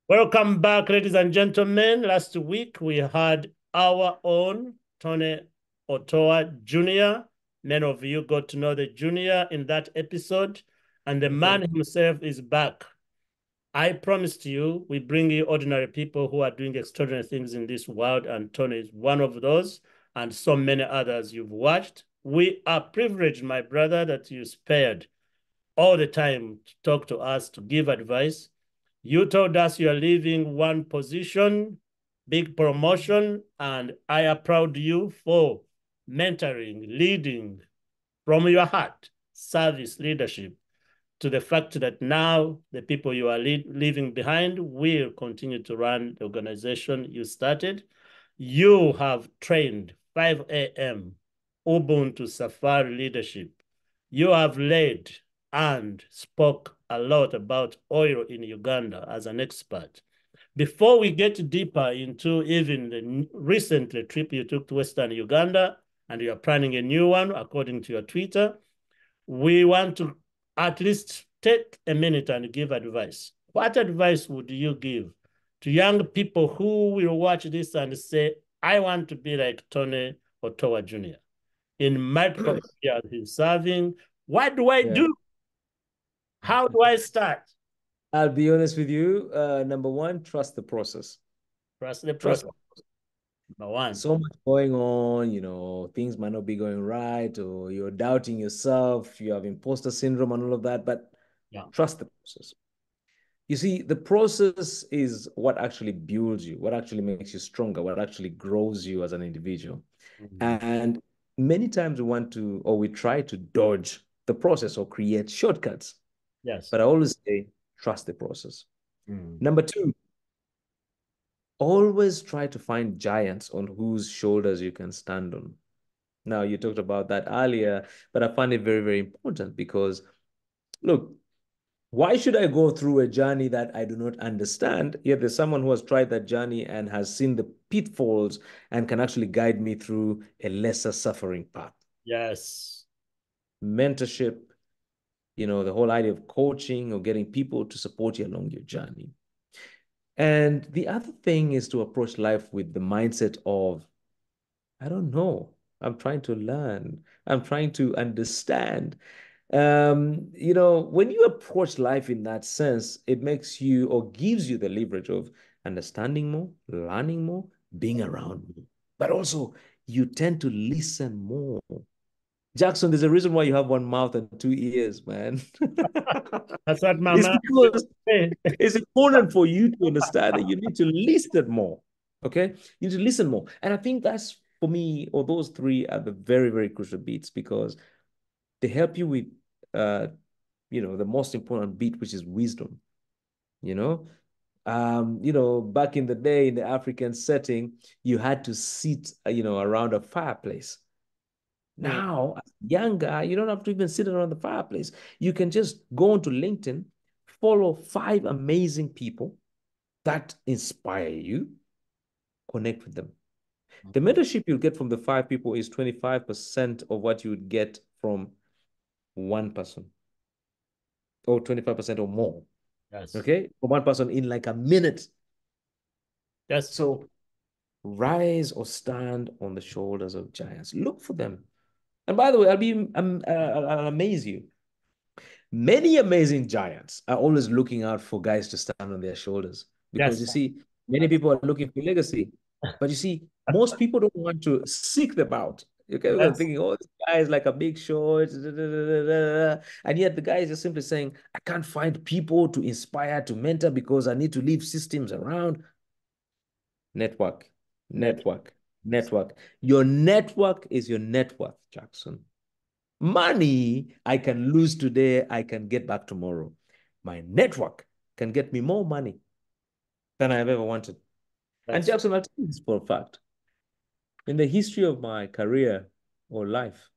Welcome back, ladies and gentlemen. Last week we had our own Tony Otoa Jr. Many of you got to know the Junior in that episode, and the man himself is back. I promised you we bring you ordinary people who are doing extraordinary things in this world, and Tony is one of those, and so many others you've watched. We are privileged, my brother, that you spared all the time to talk to us, to give advice. You told us you are leaving one position, big promotion, and I applaud you for mentoring, leading from your heart, service, leadership, to the fact that now the people you are leaving behind will continue to run the organization you started. You have trained 5 a.m. Ubuntu Safari leadership. You have led and spoke a lot about oil in Uganda as an expert. Before we get deeper into even the recent trip you took to Western Uganda, and you are planning a new one according to your Twitter, we want to at least take a minute and give advice. What advice would you give to young people who will watch this and say, I want to be like Tony Otoa Jr. in multiple years he's serving? What do I Yeah. do? How do I start? I'll be honest with you. Number one, trust the process. Trust the Trust. process. Number one. So much going on, things might not be going right, or you're doubting yourself, you have imposter syndrome and all of that, but Yeah. trust the process. You see, the process is what actually builds you, what actually makes you stronger, what actually grows you as an individual. Mm-hmm. And many times we want to, or we try to dodge the process or create shortcuts. Yes. But I always say, trust the process. Mm. Number two, always try to find giants on whose shoulders you can stand on. Now, you talked about that earlier, but I find it very, very important because, look, why should I go through a journey that I do not understand? Yet there's someone who has tried that journey and has seen the pitfalls and can actually guide me through a lesser suffering path. Yes. Mentorship, the whole idea of coaching or getting people to support you along your journey. And the other thing is to approach life with the mindset of, I don't know. I'm trying to learn. I'm trying to understand. When you approach life in that sense, it makes you or gives you the leverage of understanding more, learning more, being around more. But also, you tend to listen more. Jackson, there's a reason why you have one mouth and two ears, man. That's what It's Mama because said. it's important for you to understand that you need to listen more. Okay? You need to listen more. And I think that's for me, or those three are the very, very crucial beats because they help you with the most important beat, which is wisdom. You know, back in the day in the African setting, you had to sit, around a fireplace. Mm. Now, as a young guy, you don't have to even sit around the fireplace. You can just go onto LinkedIn, follow 5 amazing people that inspire you, connect with them. The mentorship you'll get from the 5 people is 25% of what you would get from one person, or 25% or more. Yes. Okay? From one person in like a minute. Yes. So rise or stand on the shoulders of giants. Look for them. And by the way, I'll amaze you. Many amazing giants are always looking out for guys to stand on their shoulders because Yes. you see, many people are looking for legacy, but you see, most people don't want to seek them out. Okay, because they're Yes. thinking, oh, this guy is like a big shot, da, da, da, da, da. And yet the guy is just simply saying, I can't find people to inspire, to mentor because I need to leave systems around. Network, Net. network, network. Your network is your net worth, Jackson. Money I can lose today, I can get back tomorrow. My network can get me more money than I've ever wanted. And That's Jackson, I'll tell you this for a fact. In the history of my career or life,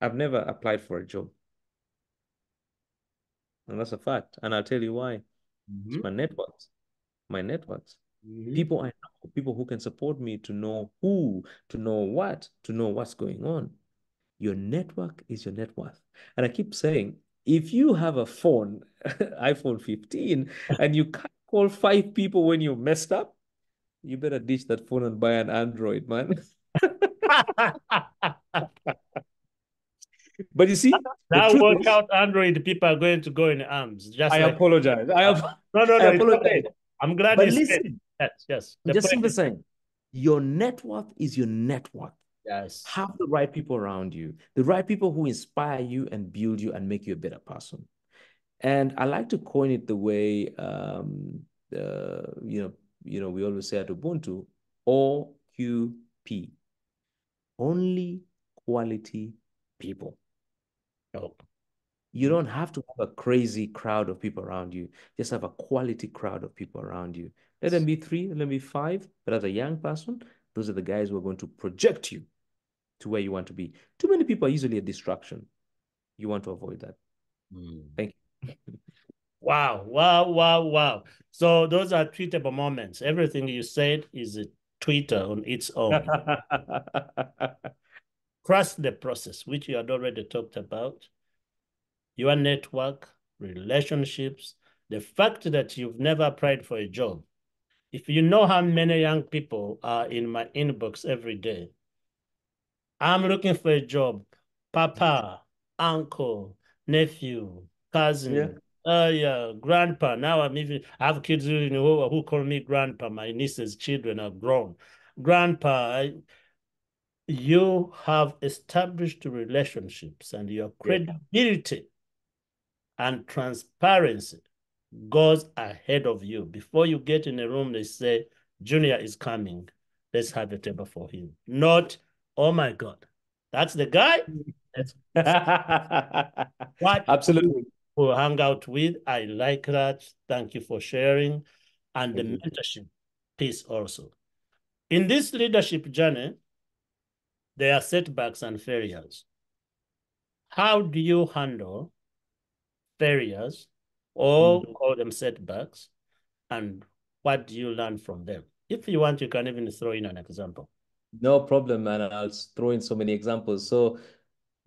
I've never applied for a job. And that's a fact. And I'll tell you why. It's mm-hmm. my networks. My networks. Mm-hmm. People I know, people who can support me to know who, to know what, to know what's going on. Your network is your net worth. And I keep saying, if you have a phone, iPhone 15, and you can't call 5 people when you messed up, you better ditch that phone and buy an Android, man. But you see, the That truth is, workout Android people are going to go in arms, just I like apologize. no, no, I no. It's okay. apologize. I'm glad But you said it. listen, Yes, yes. I'm The just point simply is saying, your net worth is your net worth. yes. Have the right people around you, the right people who inspire you and build you and make you a better person. And I like to coin it the way, we always say at Ubuntu, OQP, only quality people. Oh. You don't have to have a crazy crowd of people around you. Just have a quality crowd of people around you. Let them be 3, let them be 5. But as a young person, those are the guys who are going to project you to where you want to be. Too many people are usually a distraction. You want to avoid that. Thank you. Wow, wow, wow, wow. So those are tweetable moments. Everything you said is a Twitter on its own. Trust the process, which you had already talked about. Your network, relationships, the fact that you've never applied for a job. If you know how many young people are in my inbox every day, I'm looking for a job. Papa, uncle, nephew, Yeah. cousin, yeah, grandpa. Now I have kids who call me grandpa. My nieces' children are grown. Grandpa, you have established relationships and your Yeah. credibility and transparency goes ahead of you. Before you get in a room, they say, Junior is coming. Let's have a table for him. Not, oh my God, that's the guy. That's what you Absolutely. will hang out with. I like that. Thank you for sharing. And the Thank you. mentorship piece also. In this leadership journey, there are setbacks and failures. How do you handle failures or Mhm. call them setbacks? And what do you learn from them? If you want, you can even throw in an example. No problem, man. I'll throw in so many examples. So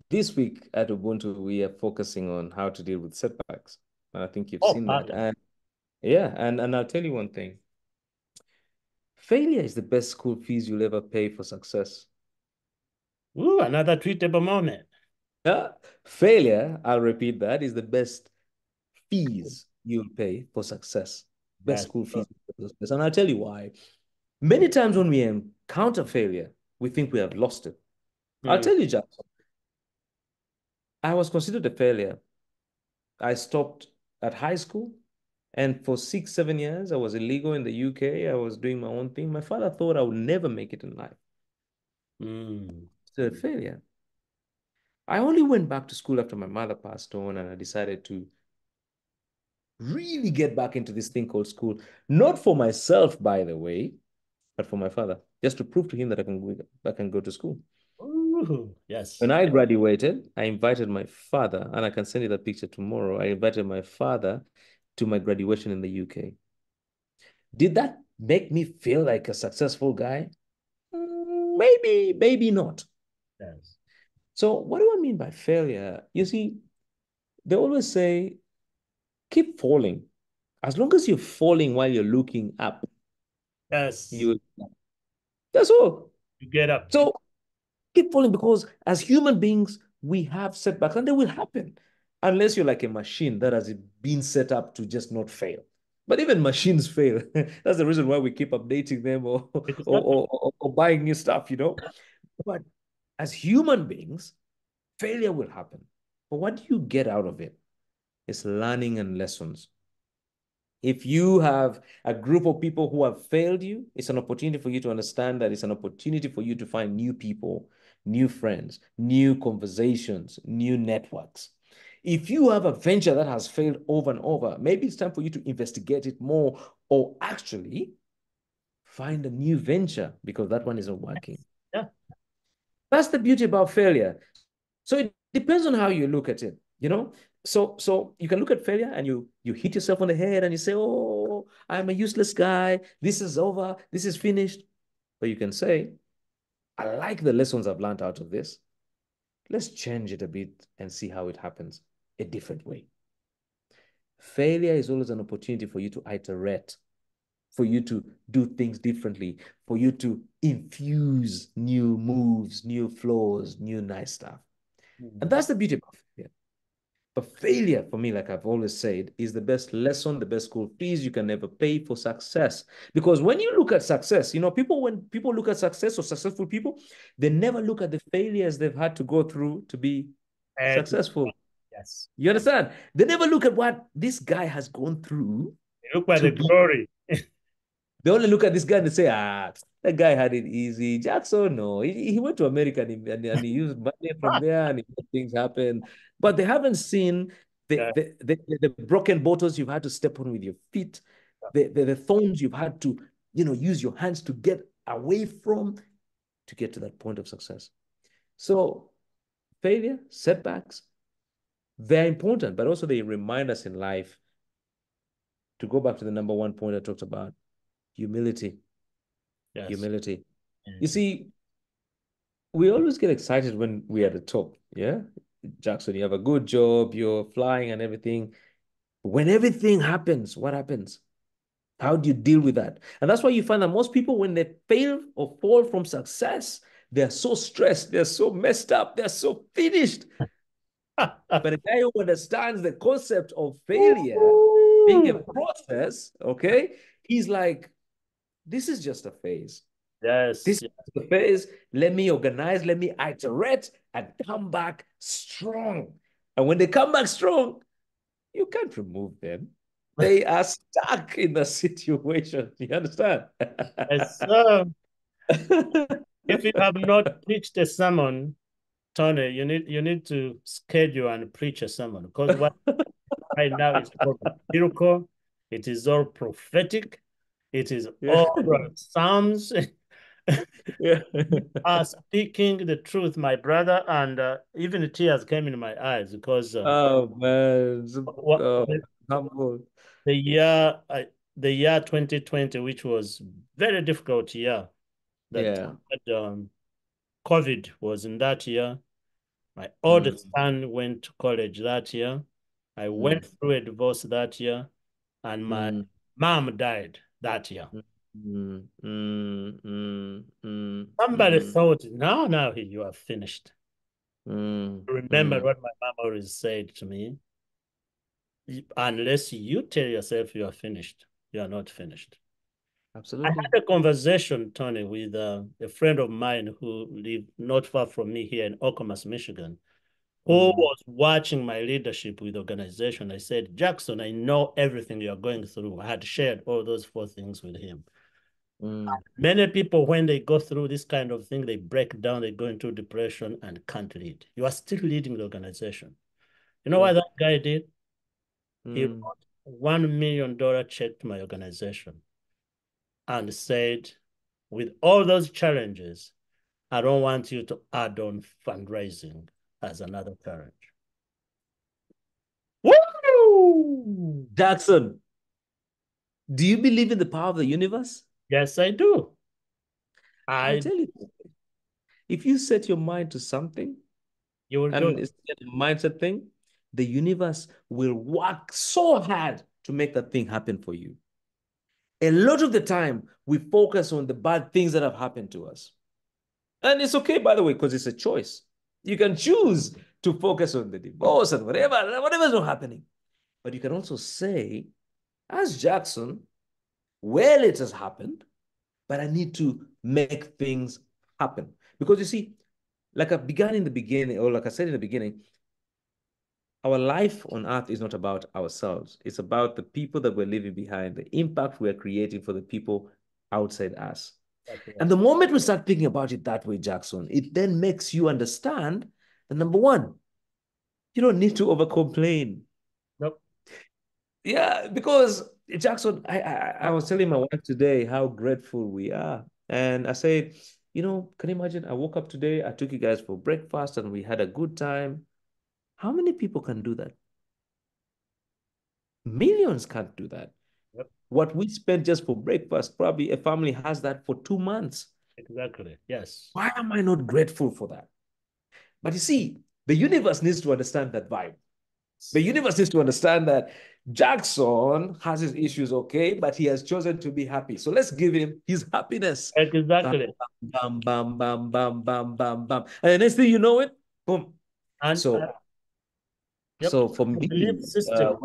this week at Ubuntu, we are focusing on how to deal with setbacks. And I think you've Oh, seen that. pardon. And yeah, and I'll tell you one thing. Failure is the best school fees you'll ever pay for success. Ooh, another tweetable moment. Yeah. Failure, I'll repeat that, is the best fees you'll pay for success. Best That's school true. fees for success. And I'll tell you why. Many times when we encounter failure, we think we have lost it. I'll Hmm. tell you, Jackson, I was considered a failure. I stopped at high school, and for 6, 7 years, I was illegal in the UK. I was doing my own thing. My father thought I would never make it in life. Hmm. It's a failure. I only went back to school after my mother passed on, and I decided to really get back into this thing called school. Not for myself, by the way, but for my father, just to prove to him that I can go to school. Ooh, yes. When I graduated, I invited my father, and I can send you that picture tomorrow. I invited my father to my graduation in the UK. Did that make me feel like a successful guy? Maybe, maybe not. Yes. So, what do I mean by failure? You see, they always say, keep falling. As long as you're falling while you're looking up, Yes. you that's all. You get up. So keep falling because as human beings, we have setbacks and they will happen unless you're like a machine that has been set up to just not fail. But even machines fail. That's the reason why we keep updating them Exactly. or buying new stuff. But as human beings, failure will happen. But what do you get out of it? It's learning and lessons. If you have a group of people who have failed you, it's an opportunity for you to understand that it's an opportunity for you to find new people, new friends, new conversations, new networks. If you have a venture that has failed over and over, maybe it's time for you to investigate it more or actually find a new venture because that one isn't working. Yeah. That's the beauty about failure. So it depends on how you look at it. So you can look at failure and you hit yourself on the head and you say, "Oh, I'm a useless guy. This is over. This is finished." But you can say, "I like the lessons I've learned out of this. Let's change it a bit and see how it happens a different way." Failure is always an opportunity for you to iterate, for you to do things differently, for you to infuse new moves, new flows, new nice stuff. And Mm. that's the beauty of failure. But failure, for me, like I've always said, is the best lesson, the best school fees you can ever pay for success. Because when you look at success, people, when people look at success or successful people, they never look at the failures they've had to go through to be And successful. yes, You understand? They never look at what this guy has gone through look at to the be. glory. They only look at this guy and they say, that guy had it easy. Jackson, no, he went to America and he used money from there and he made things happen. But they haven't seen Yeah. the broken bottles you've had to step on with your feet, the thorns you've had to, use your hands to get away from to get to that point of success. So failure, setbacks, they're important, but also they remind us in life to go back to the number one point I talked about, humility. Yes. Humility. You Mhm. see, we always get excited when we're at the top. Yeah. Jackson, you have a good job, you're flying and everything. When everything happens, what happens? How do you deal with that? And that's why you find that most people, when they fail or fall from success, they're so stressed, they're so messed up, they're so finished. But a guy who understands the concept of failure being a Woo! process, okay, he's like, this is just a phase. This Yes. is the phase. Let me organize, let me iterate and come back strong. And when they come back strong, you can't remove them. They are stuck in the situation. You understand? Yes, sir. If you have not preached a sermon, Tony, you need to schedule and preach a sermon because what right now is called miracle. It is all prophetic. It is Yeah. all psalms. Yeah. Are speaking the truth, my brother, and even tears came in my eyes because Oh man. what Oh, humble. the year the year 2020, which was very difficult year, that Yeah. COVID was in that year. My oldest Mm, son went to college that year. I went mm, through a divorce that year, and my mm, mom died that year. mm, mm, mm, mm, Somebody mm, thought, now you are finished. mm, Remember mm. what my mom always said to me: unless you tell yourself you are finished, you are not finished. I Absolutely. had a conversation, Tony, with a friend of mine who lived not far from me here in Oklamas, Michigan, who Mm, was watching my leadership with organization. I said, Jackson, I know everything you're going through. I had shared all those four things with him. mm, Many people, when they go through this kind of thing, they break down, they go into depression and can't lead. You are still leading the organization. You know what mm, that guy did? He wrote mm. $1 million check to my organization and said, with all those challenges, I don't want you to add on fundraising as another challenge. Woo! Jackson, do you believe in the power of the universe? Yes, I do. I'll I tell you, if you set your mind to something You will do and it. it's a mindset thing, the universe will work so hard to make that thing happen for you. A lot of the time, we focus on the bad things that have happened to us. And it's okay, by the way, because it's a choice. You can choose to focus on the divorce and whatever's not happening. But you can also say, as Jackson, well, it has happened, but I need to make things happen. Because you see, like I began in the beginning, or like I said in the beginning, our life on earth is not about ourselves. It's about the people that we're leaving behind, the impact we're creating for the people outside us. That's And right. the moment we start thinking about it that way, Jackson, it then makes you understand that number one, you don't need to over complain. Nope. Yeah, because Jackson, I was telling my wife today how grateful we are. And I said, can you imagine? I woke up today, I took you guys for breakfast and we had a good time. How many people can do that? Millions can't do that. Yep. What we spent just for breakfast, probably a family has that for 2 months. Exactly. Yes. Why am I not grateful for that? But you see, the universe needs to understand that vibe. The universe needs to understand that Jackson has his issues, okay, but he has chosen to be happy. So let's give him his happiness. Bam, Exactly. bam, bam, bam, bam, bam, bam, bam. And the next thing you know it, boom. And So, yep, so for the belief me, system,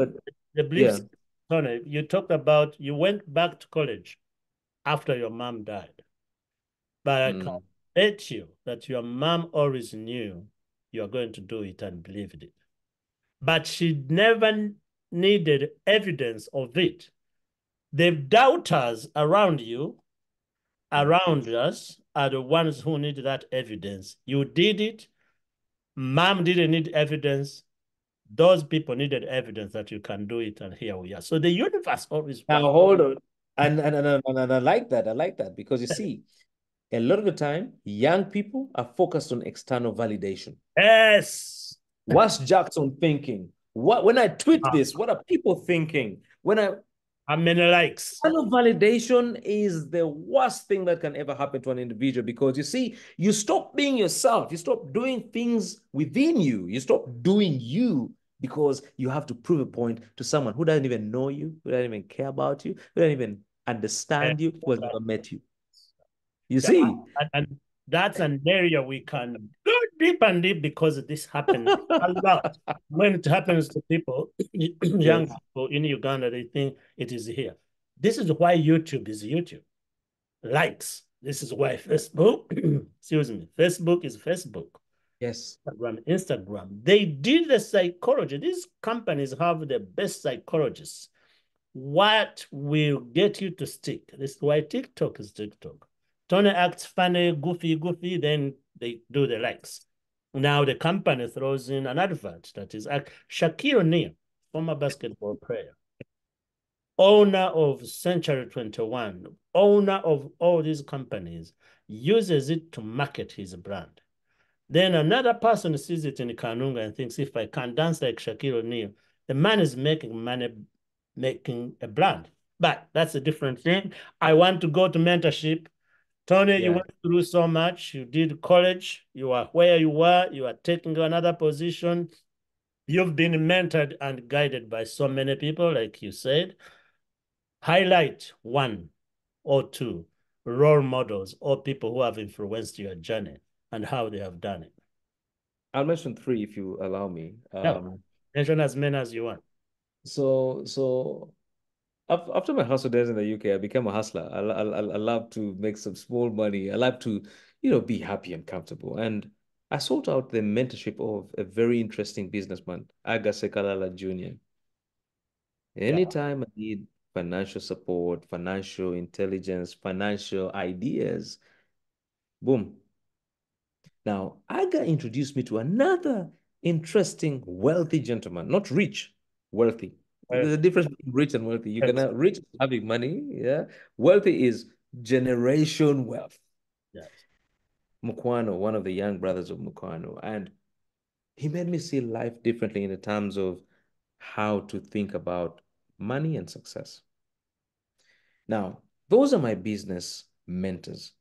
the belief yeah. system, Tony, you talked about you went back to college after your mom died. But I can Mm. bet you that your mom always knew you are going to do it and believed it. But she never needed evidence of it. The doubters around you, Mm. around us, are the ones who need that evidence. You did it. Mom didn't need evidence. Those people needed evidence that you can do it, and here we are. So the universe always works. Now hold on. And I like that. I like that because you see, a lot of the time, young people are focused on external validation. Yes. What's Jackson thinking? What when I tweet this, what are people thinking? When I How many likes? Kind of validation is the worst thing that can ever happen to an individual because you see, you stop being yourself, you stop doing things within you, you stop doing you because you have to prove a point to someone who doesn't even know you, who doesn't even care about you, who doesn't even understand you, who has never met you. You That, see? and that's an area we can go deep and deep because this happens a lot. When it happens to people, young Yes. people in Uganda, they think it is here. This is why YouTube is YouTube. Likes. This is why Facebook, excuse me, Facebook is Facebook. Yes. Instagram. They did the psychology. These companies have the best psychologists. What will get you to stick? This is why TikTok is TikTok. Tony acts funny, goofy, then they do the likes. Now the company throws in an advert that is Shaquille O'Neal, former basketball player, owner of Century 21, owner of all these companies, uses it to market his brand. Then another person sees it in Kanunga and thinks, if I can dance like Shaquille O'Neal, the man is making money making a brand. But that's a different thing. I want to go to mentorship. Tony, you Yeah. went through so much. You did college. You are where you were. You are taking another position. You've been mentored and guided by so many people, like you said. Highlight one or two role models or people who have influenced your journey and how they have done it. I'll mention three if you allow me. No, mention as many as you want. So after my hustle days in the UK, I became a hustler. I love to make some small money. I love to, be happy and comfortable. And I sought out the mentorship of a very interesting businessman, Aga Sekalala Jr. Yeah. Anytime I need financial support, financial intelligence, financial ideas, boom. Now, Aga introduced me to another interesting, wealthy gentleman, not rich, wealthy. There's a difference between rich and wealthy. You can Yes. have rich is having money, yeah. Wealthy is generation wealth. Yes. Mukwano, one of the young brothers of Mukwano, and he made me see life differently in the terms of how to think about money and success. Now, those are my business mentors.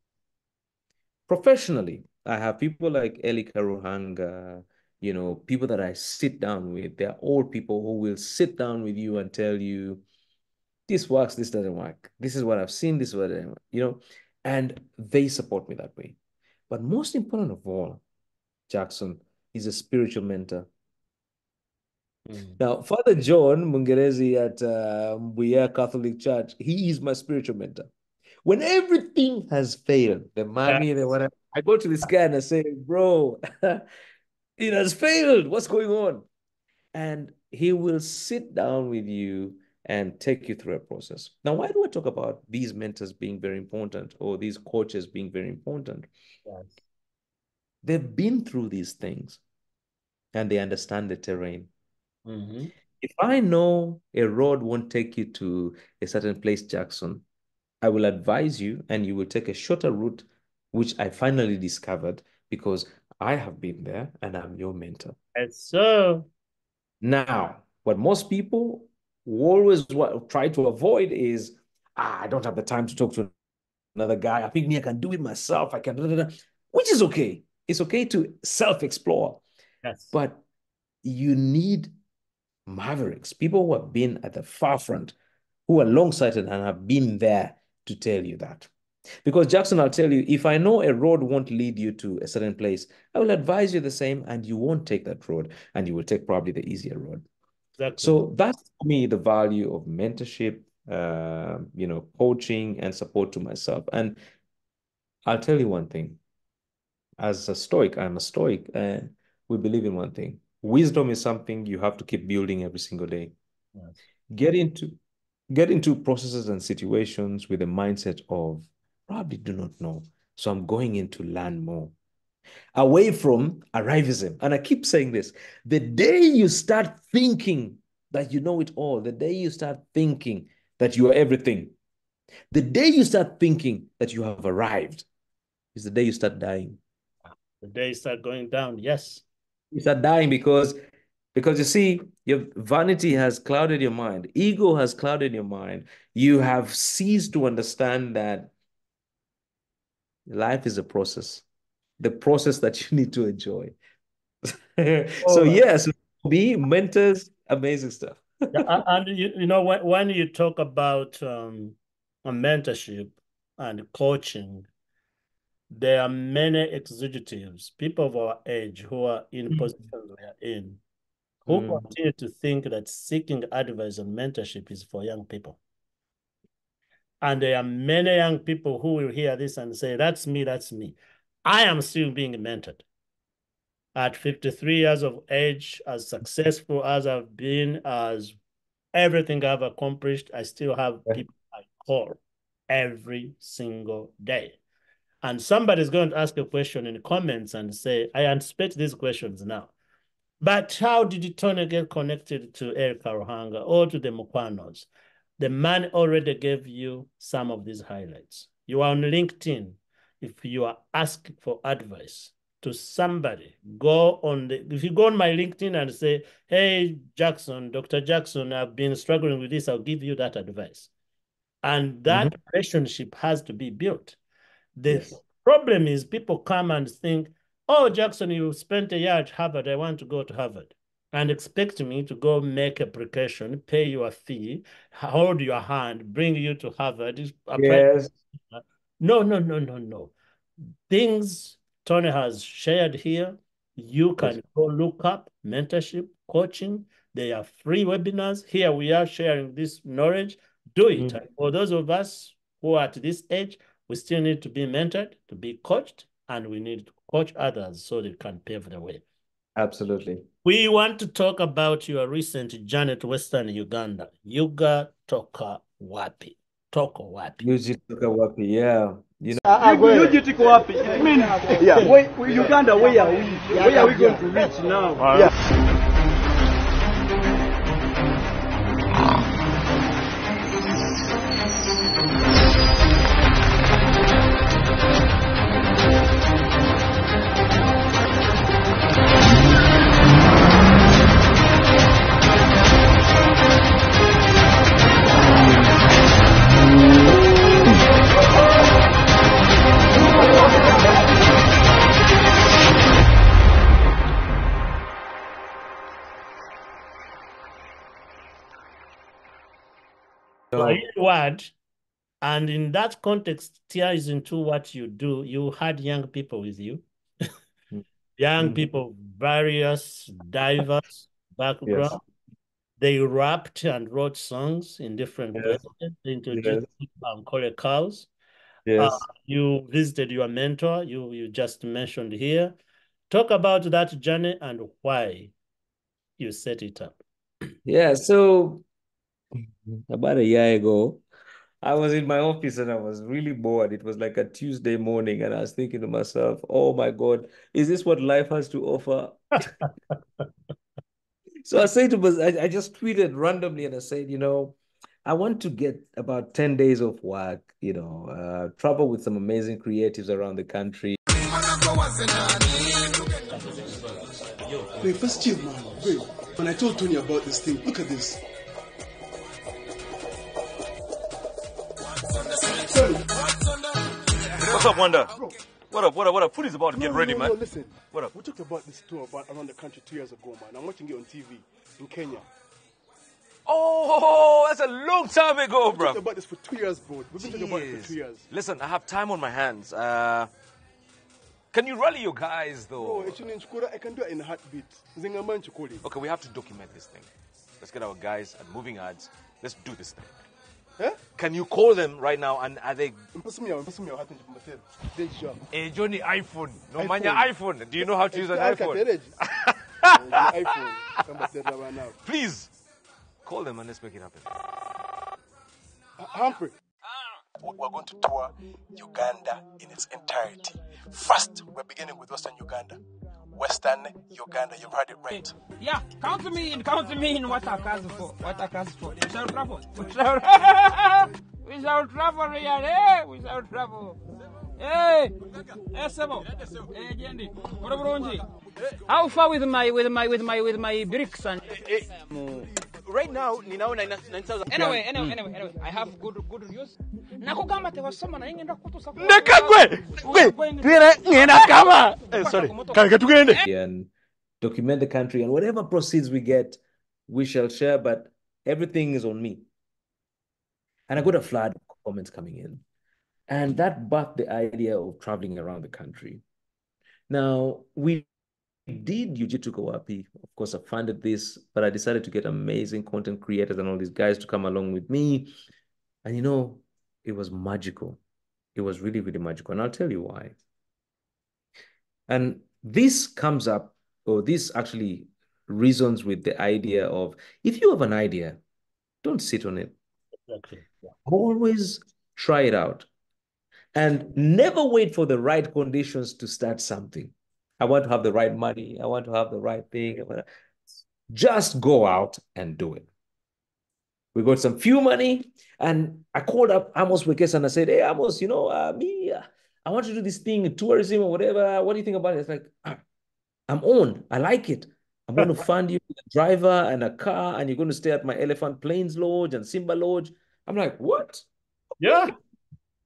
Professionally, I have people like Eli Karuhanga, people that I sit down with. They're old people who will sit down with you and tell you, this works, this doesn't work. This is what I've seen, this is what and they support me that way. But most important of all, Jackson is a spiritual mentor. Mm. Now, Father John Mungerezi at Mbuya Catholic Church, he is my spiritual mentor. When everything has failed, the Yeah. money, the whatever, I go to this guy and I say, bro, it has failed. What's going on? And he will sit down with you and take you through a process. Now, why do I talk about these mentors being very important or these coaches being very important? Yes. They've been through these things and they understand the terrain. Mm-hmm. If I know a road won't take you to a certain place, Jackson, I will advise you and you will take a shorter route, which I finally discovered because I have been there and I'm your mentor. Yes, so Now, what most people always try to avoid is, I don't have the time to talk to another guy. I think me, I can do it myself. I can, da, da, da," which is okay. It's okay to self-explore, yes. but you need mavericks, people who have been at the far front, who are long-sighted and have been there to tell you that. Because Jackson, I'll tell you, if I know a road won't lead you to a certain place, I will advise you the same, and you won't take that road, and you will take probably the easier road. Exactly. So that's for me the value of mentorship, coaching and support to myself. And I'll tell you one thing. As a Stoic, I'm a Stoic, and we believe in one thing. Wisdom is something you have to keep building every single day. Yes. Get into processes and situations with a mindset of probably do not know. So I'm going in to learn more. Away from arrivism. And I keep saying this. The day you start thinking that you know it all, the day you start thinking that you are everything, the day you start thinking that you have arrived is the day you start dying. The day you start going down, yes. You start dying because you see, your vanity has clouded your mind. Ego has clouded your mind. You have ceased to understand that life is a process, the process that you need to enjoy. So yes, be mentors, amazing stuff. Yeah, and you know when you talk about a mentorship and coaching, there are many executives, people of our age who are in positions we are in, who continue to think that seeking advice and mentorship is for young people. And there are many young people who will hear this and say, that's me, that's me. I am still being mentored. At 53 years of age, as successful as I've been, as everything I've accomplished, I still have people I call every single day. And somebody's going to ask a question in the comments and say, I anticipate these questions now. But how did Tony get connected to Eric Karuhanga or to the Mukwanos? The man already gave you some of these highlights. You are on LinkedIn. If you are asking for advice to somebody, if you go on my LinkedIn and say, hey, Jackson, Dr. Jackson, I've been struggling with this, I'll give you that advice. And that relationship has to be built. The problem is people come and think, oh, Jackson, you spent a year at Harvard. I want to go to Harvard. And expect me to go make application, pay you a fee, hold your hand, bring you to Harvard. Yes. No, no, no, no, no. Things Tony has shared here, you can go look up mentorship, coaching. They are free webinars. Here we are sharing this knowledge. Do it. And for those of us who are at this age, we still need to be mentored, to be coached, and we need to coach others so they can pave the way. Absolutely. We want to talk about your recent journey to Western Uganda. Yuga toka wapi? Toko wapi? Yuji toka wapi, yeah. Yuji toka wapi? It means, Uganda, where are we? Where are we going to reach now? Yeah. Word, and in that context, ties into what you do. You had young people with you, young people, various, diverse backgrounds. Yes. They rapped and wrote songs in different places. They introduced Ankole cows. Yes. You visited your mentor, you just mentioned here. Talk about that journey and why you set it up. Yeah, so about a year ago, I was in my office and I was really bored. It was like a Tuesday morning, and I was thinking to myself, oh my God, is this what life has to offer? So I said to myself, I just tweeted randomly and I said, I want to get about 10 days of work, travel with some amazing creatives around the country. Wait, first chill, man. Wait, when I told Tony about this thing, look at this. What's up, Wanda? Bro. What up? Food is about to get ready, man. No, listen. What up? We talked about this tour around the country 2 years ago, man. I'm watching it on TV in Kenya. Oh, that's a long time ago, We've bro. talked about this for 2 years, bro. We've been talking about it for 2 years. Listen, I have time on my hands. Can you rally your guys, though? Bro, I can do it in a heartbeat. Okay, we have to document this thing. Let's get our guys at moving ads. Let's do this thing. Eh? Can you call them right now? And are they? Hey, Johnny, iPhone. No, man, your iPhone. Do you know how to use an iPhone? Please call them and let's make it happen. Humphrey. We're going to tour Uganda in its entirety. First, we're beginning with Western Uganda. Western Uganda, you've heard it right. Yeah, count me in what I asked for. We shall travel. We shall travel, really. We shall travel. Hey, Sebo. Hey, Jendi. What about how far with my bricks and Right now, 9,000. Anyway, I have good reviews. Nakugamba te wasoma na ingenda kutusa. Sorry. And document the country, and whatever proceeds we get, we shall share, but everything is on me. And I got a flood of comments coming in. And that birthed the idea of traveling around the country. Now, we did Yujitu Kawapi. Of course, I funded this, but I decided to get amazing content creators and all these guys to come along with me. And you know, it was magical. It was really, really magical. And I'll tell you why. And this comes up, or this actually reasons with the idea of, if you have an idea, don't sit on it. Exactly. Yeah. Always try it out. And never wait for the right conditions to start something. I want to have the right money. I want to have the right thing. Just go out and do it. We got some few money, and I called up Amos Wekes and I said, hey, Amos, you know, I want to do this thing, tourism or whatever. What do you think about it? It's like, I'm on. I like it. I'm going to fund you with a driver and a car, and you're going to stay at my Elephant Plains Lodge and Simba Lodge. I'm like, what? Yeah.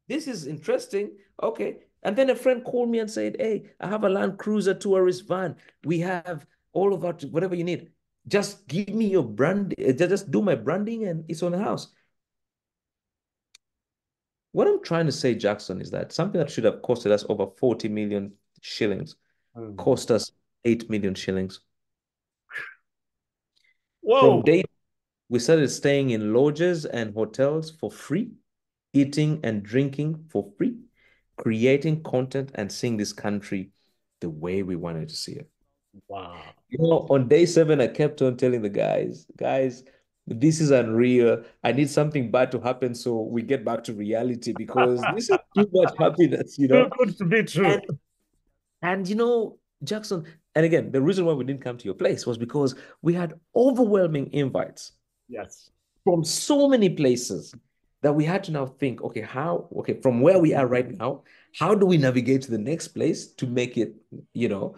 This is interesting. Okay. And then a friend called me and said, hey, I have a Land Cruiser tourist van. We have all of that, whatever you need. Just give me your brand. Just do my branding and it's on the house. What I'm trying to say, Jackson, is that something that should have costed us over 40 million shillings cost us 8 million shillings. Whoa. From day, we started staying in lodges and hotels for free, eating and drinking for free, creating content and seeing this country the way we wanted to see it. Wow. You know, on day 7, I kept on telling the guys, this is unreal. I need something bad to happen so we get back to reality, because this is too much happiness, you know. Too good to be true. And you know, Jackson, and again, the reason why we didn't come to your place was because we had overwhelming invites. Yes. From so many places that we had to now think, okay, from where we are right now, how do we navigate to the next place to make it, you know?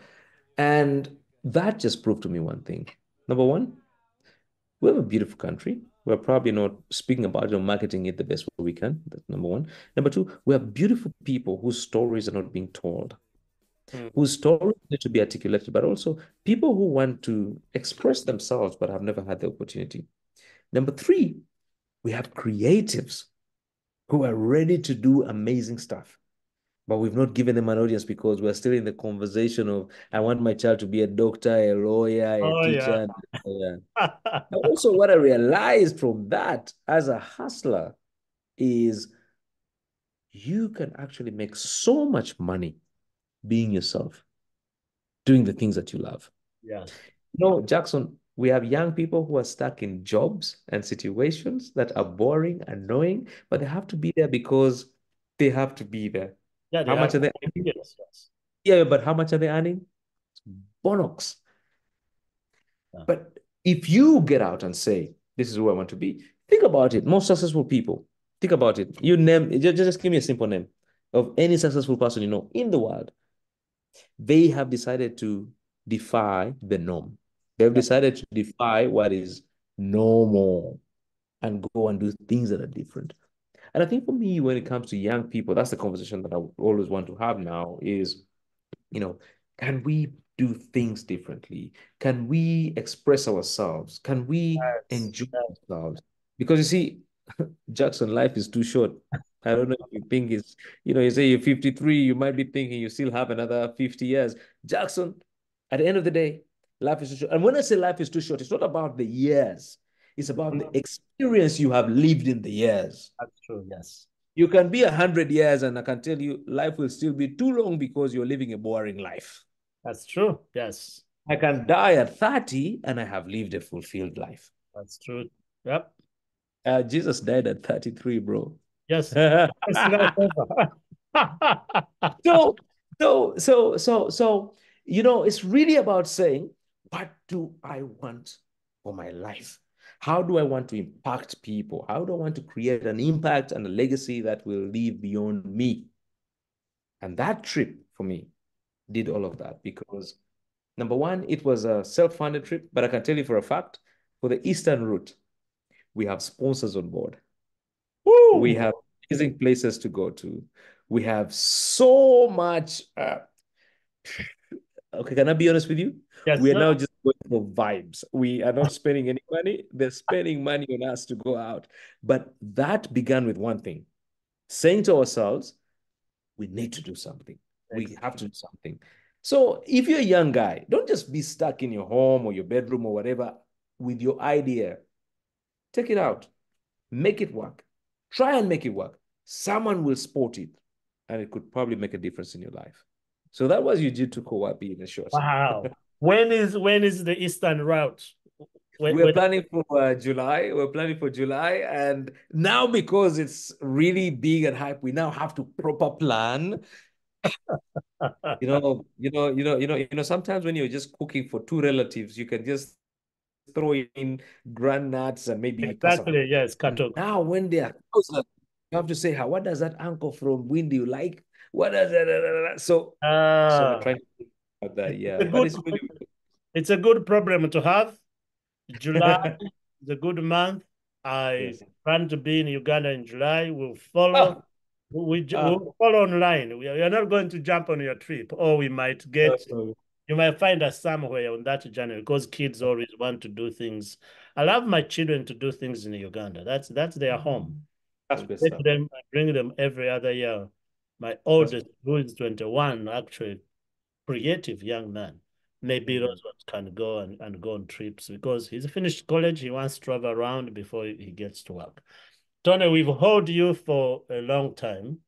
And that just proved to me one thing. Number one, we have a beautiful country. We're probably not speaking about it or marketing it the best way we can. That's number one. Number two, we have beautiful people whose stories are not being told, whose stories need to be articulated, but also people who want to express themselves but have never had the opportunity. Number three, we have creatives who are ready to do amazing stuff, but we've not given them an audience because we're still in the conversation of, I want my child to be a doctor, a lawyer, a teacher. Yeah. Also, what I realized from that as a hustler is you can actually make so much money being yourself, doing the things that you love. Yes. No, Jackson, we have young people who are stuck in jobs and situations that are boring, annoying, but they have to be there because they have to be there. Yeah, how much are they earning? Yes. Yeah, but how much are they earning? Bollocks. Yeah. But if you get out and say, this is who I want to be, think about it. Most successful people, think about it. You name, just give me a simple name of any successful person you know in the world. They have decided to defy the norm. They've decided to defy what is normal and go and do things that are different. And I think for me, when it comes to young people, that's the conversation that I always want to have now is, you know, can we do things differently? Can we express ourselves? Can we Yes. enjoy ourselves? Because you see, Jackson, life is too short. I don't know if you think it's, you say you're 53, you might be thinking you still have another 50 years. Jackson, at the end of the day, life is too short. And when I say life is too short, it's not about the years. It's about the experience you have lived in the years. That's true. Yes. You can be 100 years, and I can tell you, life will still be too long because you're living a boring life. That's true. Yes. I can die at 30, and I have lived a fulfilled life. That's true. Yep. Jesus died at 33, bro. Yes. It's not over. So, it's really about saying, what do I want for my life? How do I want to impact people? How do I want to create an impact and a legacy that will live beyond me? And that trip for me did all of that because number one, it was a self-funded trip, but I can tell you for a fact, for the Eastern route, we have sponsors on board. Woo! We have amazing places to go to. We have so much. Okay, can I be honest with you? Yes, We are no. now just going for vibes. We are not spending any money. They're spending money on us to go out. But that began with one thing, saying to ourselves, we need to do something. We have to do something. So if you're a young guy, don't just be stuck in your home or your bedroom or whatever with your idea. Take it out. Make it work. Try and make it work. Someone will spot it, and it could probably make a difference in your life. So that was Jiu-Jitsu Kowapi in a short. Wow. When is the Eastern route? We're planning for July. We're planning for July, and now because it's really big and hype, we now have to proper plan. Sometimes when you're just cooking for two relatives, you can just throw in granuts and maybe exactly, yes, katok. Now when they are closer, you have to say, what does that uncle from Windy like? What does that? So we're trying to think about that, yeah. But it's really it's a good problem to have. July is a good month. I plan to be in Uganda in July. We'll follow. We'll follow online. We are not going to jump on your trip, or we might you might find us somewhere on that journey because kids always want to do things. I love my children to do things in Uganda. That's their home. That's good I bring them every other year. My oldest, who is 21, actually creative young man. Maybe those ones can go and go on trips because he's finished college. He wants to travel around before he gets to work. Tony, we've held you for a long time.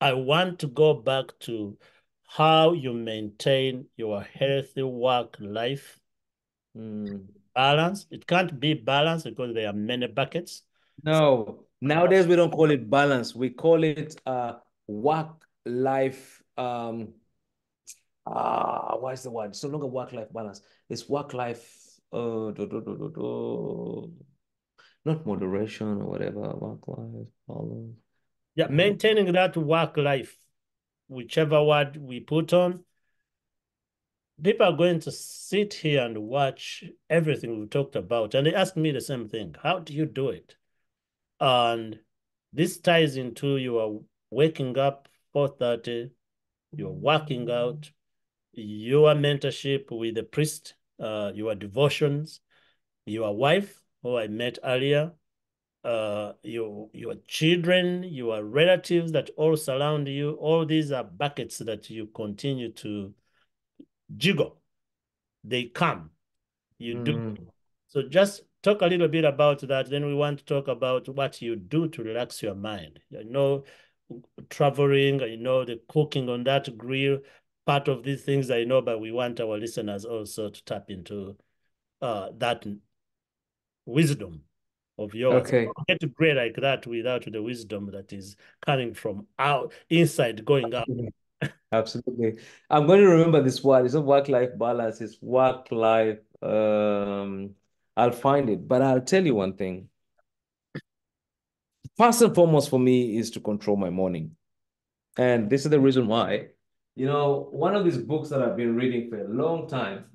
I want to go back to how you maintain your healthy work life balance. It can't be balance because there are many buckets. No, nowadays we don't call it balance. We call it work life. What is the word? It's no longer work life balance. It's work life. Not moderation or whatever. Work life balance. Yeah, maintaining that work life, whichever word we put on. People are going to sit here and watch everything we talked about, and they ask me the same thing. How do you do it? And this ties into your waking up 4:30, you're working out, your mentorship with the priest, your devotions, your wife, who I met earlier, your children, your relatives that all surround you. All these are buckets that you continue to jiggle. They come. You do. So just talk a little bit about that. Then we want to talk about what you do to relax your mind. Traveling, the cooking on that grill, part of these things I know, but we want our listeners also to tap into that wisdom of yours. Okay. Get to pray like that without the wisdom that is coming from out inside going out. Absolutely. I'm going to remember this word. It's not work-life balance, it's work-life. I'll find it, but I'll tell you one thing. First and foremost for me is to control my morning. And this is the reason why. One of these books that I've been reading for a long time,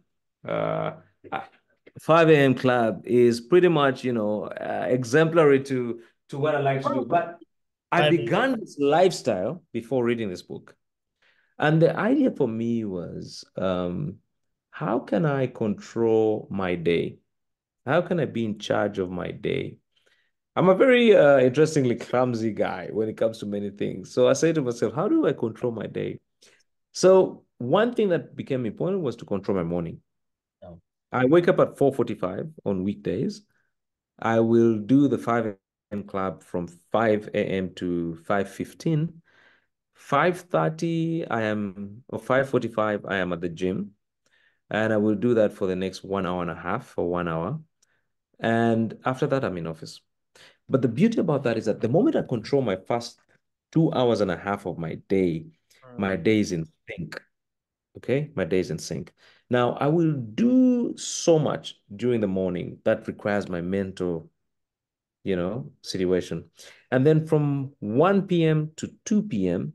5 a.m. Club, is pretty much, exemplary to what I like to do. But I began this lifestyle before reading this book. And the idea for me was, how can I control my day? How can I be in charge of my day? I'm a very interestingly clumsy guy when it comes to many things. So I say to myself, how do I control my day? So one thing that became important was to control my morning. Oh. I wake up at 4:45 on weekdays. I will do the 5 a.m. club from 5 a.m. to 5:15. 5:30, I am, or 5:45, I am at the gym. And I will do that for the next 1 hour and a half or 1 hour. And after that, I'm in office. But the beauty about that is that the moment I control my first 2 hours and a half of my day is in sync. Okay, my day is in sync. Now, I will do so much during the morning that requires my mental, situation. And then from 1 p.m. to 2 p.m.,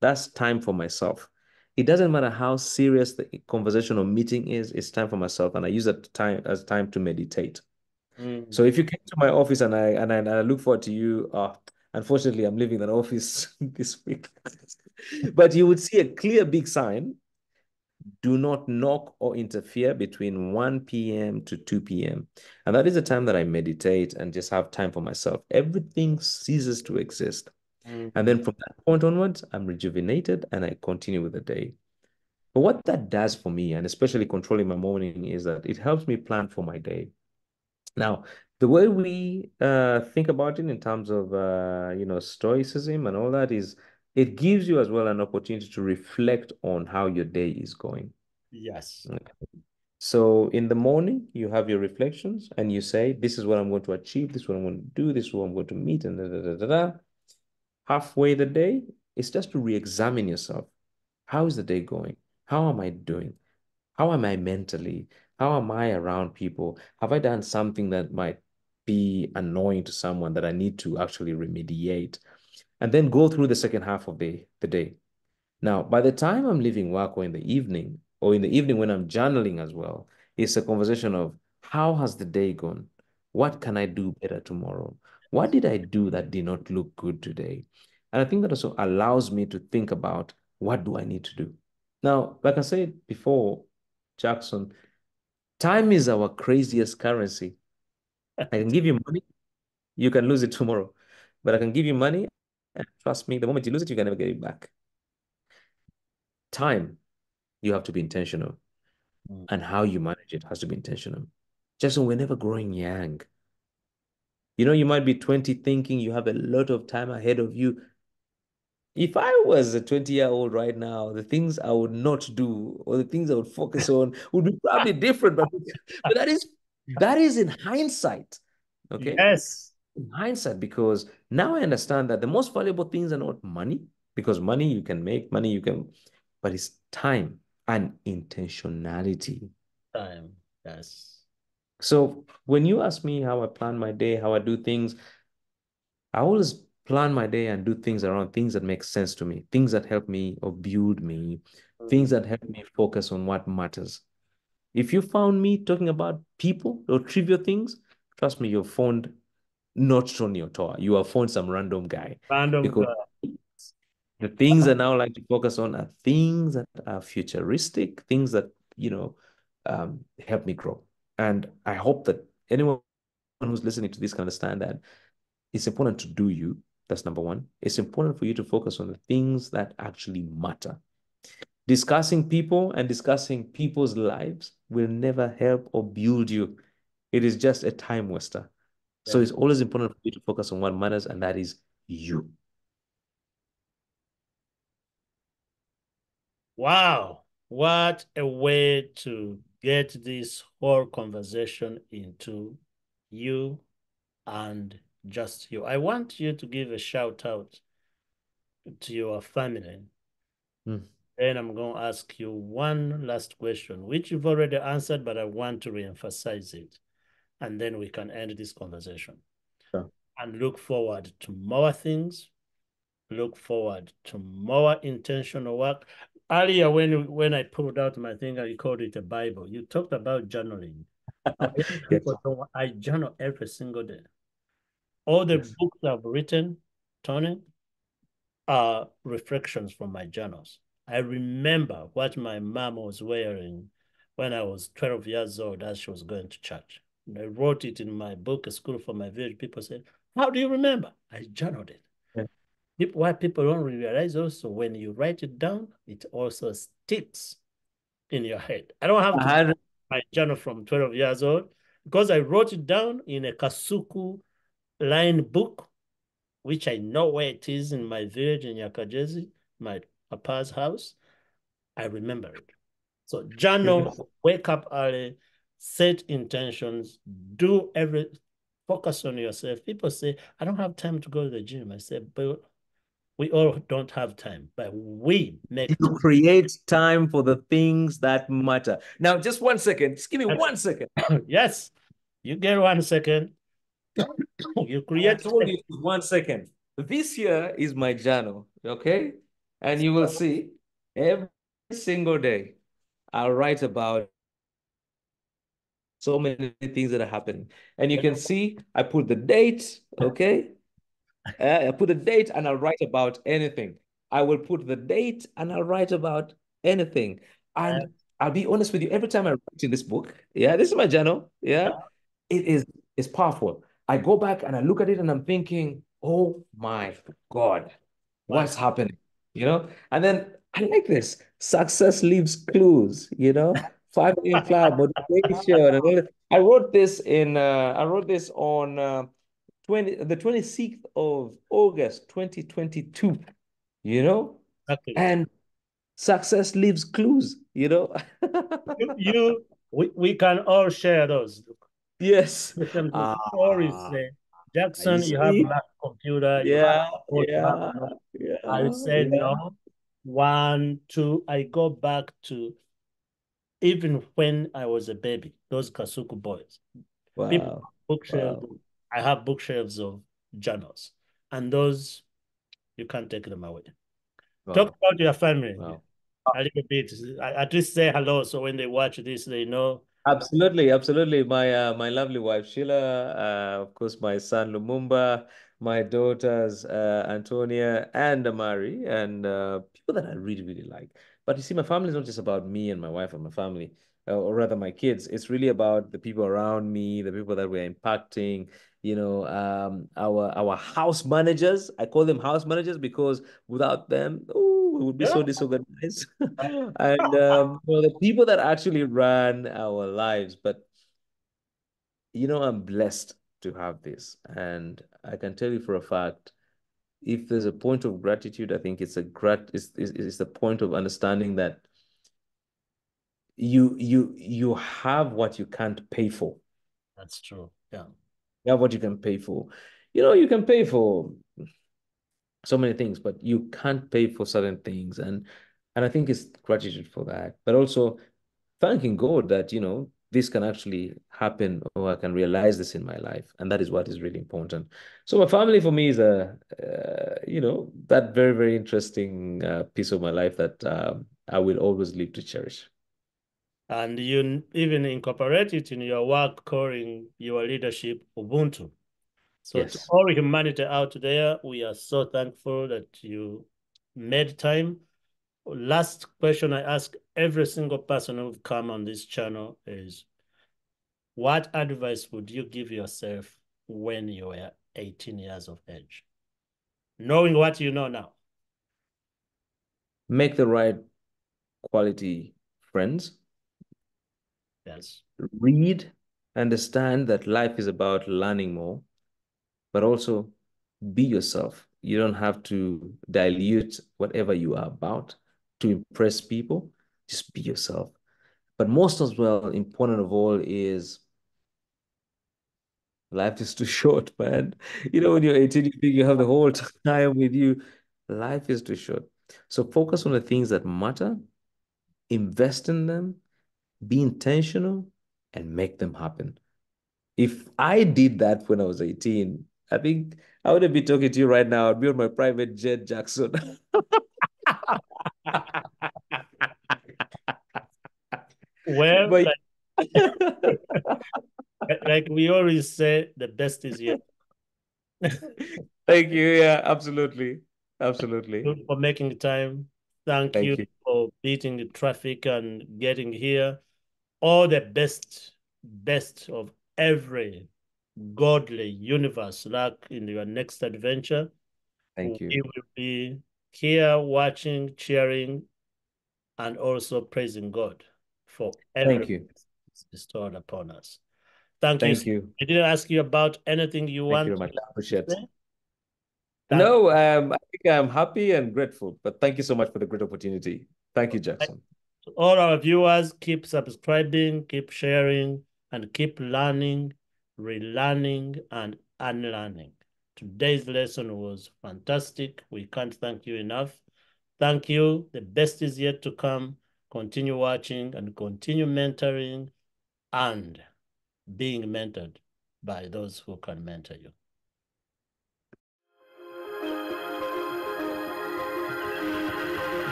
that's time for myself. It doesn't matter how serious the conversation or meeting is, it's time for myself. And I use that time as time to meditate. So if you came to my office and I look forward to you, unfortunately, I'm leaving that office this week. But you would see a clear big sign, do not knock or interfere between 1 p.m. to 2 p.m. And that is the time that I meditate and just have time for myself. Everything ceases to exist. And then from that point onwards, I'm rejuvenated and I continue with the day. But what that does for me, and especially controlling my morning, is that it helps me plan for my day. Now, the way we think about it in terms of stoicism and all that is it gives you as well an opportunity to reflect on how your day is going. Yes. Okay. So in the morning, you have your reflections and you say, this is what I'm going to achieve, this is what I'm going to do, this is what I'm going to meet, and da, da, da, da, da. Halfway the day, it's just to re-examine yourself. How is the day going? How am I doing? How am I mentally? How am I around people? Have I done something that might be annoying to someone that I need to actually remediate? And then go through the second half of the day. Now, by the time I'm leaving work or in the evening when I'm journaling as well, it's a conversation of how has the day gone? What can I do better tomorrow? What did I do that did not look good today? And I think that also allows me to think about what do I need to do? Now, like I said before, Jackson, time is our craziest currency. I can give you money, you can lose it tomorrow. But I can give you money, and trust me, the moment you lose it, you can never get it back. Time, you have to be intentional. And how you manage it has to be intentional. Jackson, we're never growing young. You might be 20 thinking you have a lot of time ahead of you. If I was a 20-year-old right now, the things I would not do or the things I would focus on would be probably different. But that is in hindsight. Okay. Yes. In hindsight, because now I understand that the most valuable things are not money, because money you can make, but it's time and intentionality. Time. Yes. So when you ask me how I plan my day, how I do things, I always plan my day and do things around things that make sense to me, things that help me or build me, things that help me focus on what matters. If you found me talking about people or trivial things, trust me, you've found not Tony Otoa. You have found some random guy. Random Because girl. the things I now like to focus on are things that are futuristic, things that, help me grow. And I hope that anyone who's listening to this can understand that it's important to do you. That's number one. It's important for you to focus on the things that actually matter. Discussing people and discussing people's lives will never help or build you. It is just a time waster. So Very. it's always important for you to focus on what matters, and that is you. Wow. What a way to get this whole conversation into you and just you. I want you to give a shout out to your family. Mm. Then I'm going to ask you one last question, which you've already answered, but I want to reemphasize it. And then we can end this conversation. Sure. And look forward to more things. Look forward to more intentional work. Earlier, when I pulled out my thing, I called it a Bible. You talked about journaling. Yes. I journal every single day. All the Yes. books I've written, Tony, are reflections from my journals. I remember what my mom was wearing when I was 12 years old as she was going to church. And I wrote it in my book, A School for My Village. People said, how do you remember? I journaled it. Yeah. What people don't realize also, when you write it down, it also sticks in your head. I don't have to my journal from 12 years old because I wrote it down in a Kasuku line book, which I know where it is in my village in Yakajezi, my papa's house. I remember it. So journal, wake up early, set intentions, focus on yourself. People say, I don't have time to go to the gym. I say, but we all don't have time, but we make you create time for the things that matter. Now, just 1 second. Just give me 1 second. Yes, you get 1 second. You create. I told you 1 second. This here is my journal, okay? And you will see every single day I'll write about so many things that are happening. And you can see I put the date, okay? I put a date and I'll write about anything. I will put the date and I'll write about anything. And I'll be honest with you, every time I write in this book, yeah, this is my journal, yeah, it's powerful. I go back and I look at it and I'm thinking, oh my God, what's happening? You know? And then I like this. Success leaves clues, you know? 5 a.m. club, motivation. And all that. I wrote this on the 26th of August, 2022, you know? Okay. And success leaves clues, you know? We can all share those. Yes. Stories say, Jackson, you have Mac computer, you have yeah. I said no. 1, 2, I go back to even when I was a baby, those Kasuku boys. People bookshelves. I have bookshelves of journals, and those you can't take them away. Talk about your family a little bit. At least say hello, so when they watch this, they know. Absolutely, absolutely. My lovely wife Sheila, of course, my son Lumumba, my daughters Antonia and Amari, and people that I really, really like. But you see, my family is not just about me and my wife and my family, or rather my kids. It's really about the people around me, the people that we're impacting. You know, our house managers. I call them house managers because without them, oh, we would be so disorganized. And the people that actually run our lives. But I'm blessed to have this, and I can tell you for a fact, if there's a point of gratitude, I think it's it's the point of understanding that you have what you can't pay for. That's true. Yeah. You have what you can pay for. You can pay for so many things, but you can't pay for certain things. And I think it's gratitude for that. But also thanking God that, this can actually happen, or I can realize this in my life. And that is what is really important. So my family for me is that very, very interesting piece of my life that I will always live to cherish. And you even incorporate it in your work, calling your leadership Ubuntu. So to all humanity out there, we are so thankful that you made time. Last question I ask every single person who've come on this channel is, what advice would you give yourself when you were 18 years of age? Knowing what you know now. Make the right quality friends. Yes. Read, understand that life is about learning more, but also be yourself. You don't have to dilute whatever you are about to impress people. Just be yourself. But most as well, important of all is life is too short, man. When you're 18, you think you have the whole time with you. Life is too short. So focus on the things that matter, invest in them, be intentional, and make them happen. If I did that when I was 18, I think I wouldn't be talking to you right now. I'd be on my private jet, Jackson. Well, like we always say, the best is yet. Thank you. Yeah, absolutely. Absolutely. Good for making time. Thank Thank you you. for beating the traffic and getting here. All the best of every godly universe luck in your next adventure. Thank you. We will be here watching, cheering, and also praising God for Thank everything you. bestowed upon us. Thank you. Thank you. I didn't ask you about anything you Thank you want very much. to I appreciate it. say. No, I think I'm happy and grateful, but thank you so much for the great opportunity. Thank you, Jackson. To all our viewers, keep subscribing, keep sharing, and keep learning, relearning, and unlearning. Today's lesson was fantastic. We can't thank you enough. Thank you. The best is yet to come. Continue watching and continue mentoring and being mentored by those who can mentor you.